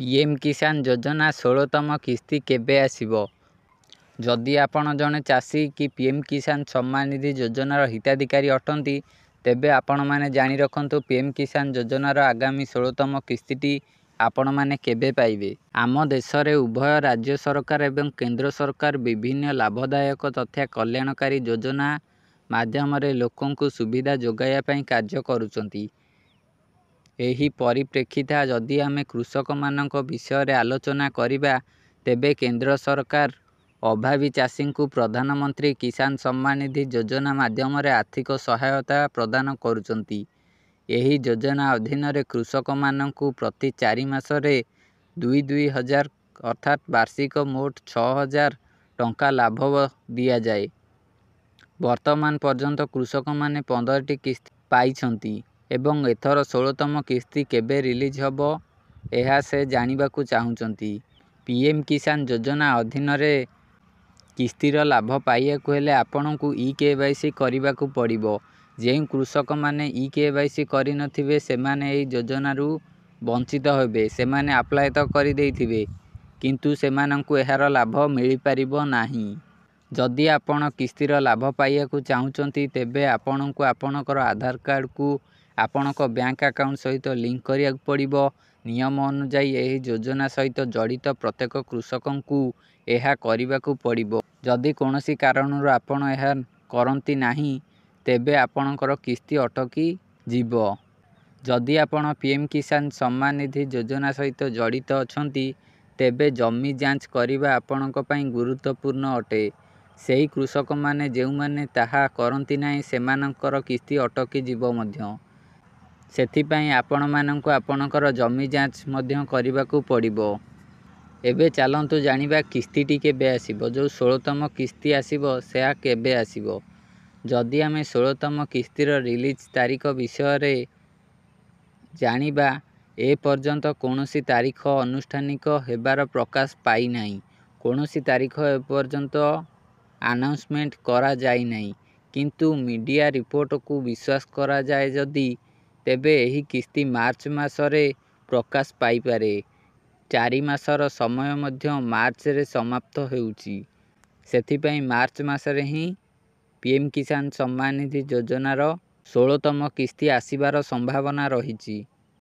PM କିଷାନ ଯୋଜନା 16ତମ କିସ୍ତି କେବେ ଆସିବ? ଯଦି ଆପଣ ଜଣେ ଚାଷୀ କି ପିଏମ୍ କିଷାନ ସମ୍ମାନ ନିଧି ଯୋଜନାର ହିତାଧିକାରୀ ଅଟନ୍ତି, ତେବେ ଆପଣମାନେ ଜାଣି ରଖନ୍ତୁ ପିଏମ୍ କିଷାନ ଯୋଜନାର ଆଗାମୀ 16ତମ କିସ୍ତିଟି ଆପଣମାନେ କେବେ ପାଇବେ। ଆମ ଦେଶରେ ଉଭୟ ରାଜ୍ୟ ସରକାର ଏବଂ କେନ୍ଦ୍ର ସରକାର ବିଭିନ୍ନ ଲାଭଦାୟକ ତଥା କଲ୍ୟାଣକାରୀ ଯୋଜନା ମାଧ୍ୟମରେ ଲୋକଙ୍କୁ ସୁବିଧା ଯୋଗାଇବା ପାଇଁ କାର୍ଯ୍ୟ କରୁଛନ୍ତି। ଏହି ପରିପ୍ରେକ୍ଷୀତା ଯଦି ଆମେ କୃଷକମାନଙ୍କ ବିଷୟରେ ଆଲୋଚନା କରିବା, ତେବେ କେନ୍ଦ୍ର ସରକାର ଅଭାବୀ ଚାଷୀଙ୍କୁ ପ୍ରଧାନମନ୍ତ୍ରୀ କିଷାନ ସମ୍ମାନ ନିଧି ଯୋଜନା ମାଧ୍ୟମରେ ଆର୍ଥିକ ସହାୟତା ପ୍ରଦାନ କରୁଛନ୍ତି। ଏହି ଯୋଜନା ଅଧୀନରେ କୃଷକମାନଙ୍କୁ ପ୍ରତି 4 ମାସରେ 2,2 ହଜାର ଅର୍ଥାତ୍ ବାର୍ଷିକ ମୋଟ 6,000 ଟଙ୍କା ଲାଭ ଦିଆଯାଏ। ବର୍ତ୍ତମାନ ପର୍ଯ୍ୟନ୍ତ କୃଷକମାନେ 15ଟି କିସ୍ତି ପାଇଛନ୍ତି ଏବଂ ଏଥର 16ତମ କିସ୍ତି କେବେ ରିଲିଜ୍ ହେବ, ଏହା ସେ ଜାଣିବାକୁ ଚାହୁଁଛନ୍ତି। ପିଏମ୍ କିଷାନ ଯୋଜନା ଅଧୀନରେ କିସ୍ତିର ଲାଭ ପାଇବାକୁ ହେଲେ ଆପଣଙ୍କୁ ଇ-KYC କରିବାକୁ ପଡ଼ିବ। ଯେଉଁ କୃଷକମାନେ ଇ-KYC କରିନଥିବେ ସେମାନେ ଏହି ଯୋଜନାରୁ ବଞ୍ଚିତ ହେବେ। ସେମାନେ ଆପ୍ଲାଏ ତ କରିଦେଇଥିବେ, କିନ୍ତୁ ସେମାନଙ୍କୁ ଏହାର ଲାଭ ମିଳିପାରିବ ନାହିଁ। ଯଦି ଆପଣ କିସ୍ତିର ଲାଭ ପାଇବାକୁ ଚାହୁଁଛନ୍ତି, ତେବେ ଆପଣଙ୍କୁ ଆପଣଙ୍କର ଆଧାର କାର୍ଡକୁ ଆପଣଙ୍କ ବ୍ୟାଙ୍କ ଆକାଉଣ୍ଟ ସହିତ ଲିଙ୍କ କରିବାକୁ ପଡ଼ିବ। ନିୟମ ଅନୁଯାୟୀ ଏହି ଯୋଜନା ସହିତ ଜଡ଼ିତ ପ୍ରତ୍ୟେକ କୃଷକଙ୍କୁ ଏହା କରିବାକୁ ପଡ଼ିବ। ଯଦି କୌଣସି କାରଣରୁ ଆପଣ ଏହା କରନ୍ତି ନାହିଁ, ତେବେ ଆପଣଙ୍କର କିସ୍ତି ଅଟକି ଯିବ। ଯଦି ଆପଣ ପିଏମ୍ କିଷାନ ସମ୍ମାନ ନିଧି ଯୋଜନା ସହିତ ଜଡ଼ିତ ଅଛନ୍ତି, ତେବେ ଜମି ଯାଞ୍ଚ କରିବା ଆପଣଙ୍କ ପାଇଁ ଗୁରୁତ୍ୱପୂର୍ଣ୍ଣ ଅଟେ। ସେହି କୃଷକମାନେ ଯେଉଁମାନେ ତାହା କରନ୍ତି ନାହିଁ, ସେମାନଙ୍କର କିସ୍ତି ଅଟକି ଯିବ ମଧ୍ୟ। ସେଥିପାଇଁ ଆପଣମାନଙ୍କୁ ଆପଣଙ୍କର ଜମି ଯାଞ୍ଚ ମଧ୍ୟ କରିବାକୁ ପଡ଼ିବ। ଏବେ ଚାଲନ୍ତୁ ଜାଣିବା କିସ୍ତିଟି କେବେ ଆସିବ। ଯେଉଁ 16ତମ କିସ୍ତି ଆସିବ, ସେହା କେବେ ଆସିବ। ଯଦି ଆମେ 16ତମ କିସ୍ତିର ରିଲିଜ୍ ତାରିଖ ବିଷୟରେ ଜାଣିବା, ଏ ପର୍ଯ୍ୟନ୍ତ କୌଣସି ତାରିଖ ଆନୁଷ୍ଠାନିକ ହେବାର ପ୍ରକାଶ ପାଇନାହିଁ। କୌଣସି ତାରିଖ ଏପର୍ଯ୍ୟନ୍ତ ଆନାଉନ୍ସମେଣ୍ଟ କରାଯାଇନାହିଁ। କିନ୍ତୁ ମିଡିଆ ରିପୋର୍ଟକୁ ବିଶ୍ୱାସ କରାଯାଏ ଯଦି, ତେବେ ଏହି କିସ୍ତି ମାର୍ଚ୍ଚ ମାସରେ ପ୍ରକାଶ ପାଇପାରେ। 4 ମାସର ସମୟ ମଧ୍ୟ ମାର୍ଚ୍ଚରେ ସମାପ୍ତ ହେଉଛି। ସେଥିପାଇଁ ମାର୍ଚ୍ଚ ମାସରେ ହିଁ ପିଏମ୍ କିଷାନ ସମ୍ମାନ ନିଧି ଯୋଜନାର 16ତମ କିସ୍ତି ଆସିବାର ସମ୍ଭାବନା ରହିଛି।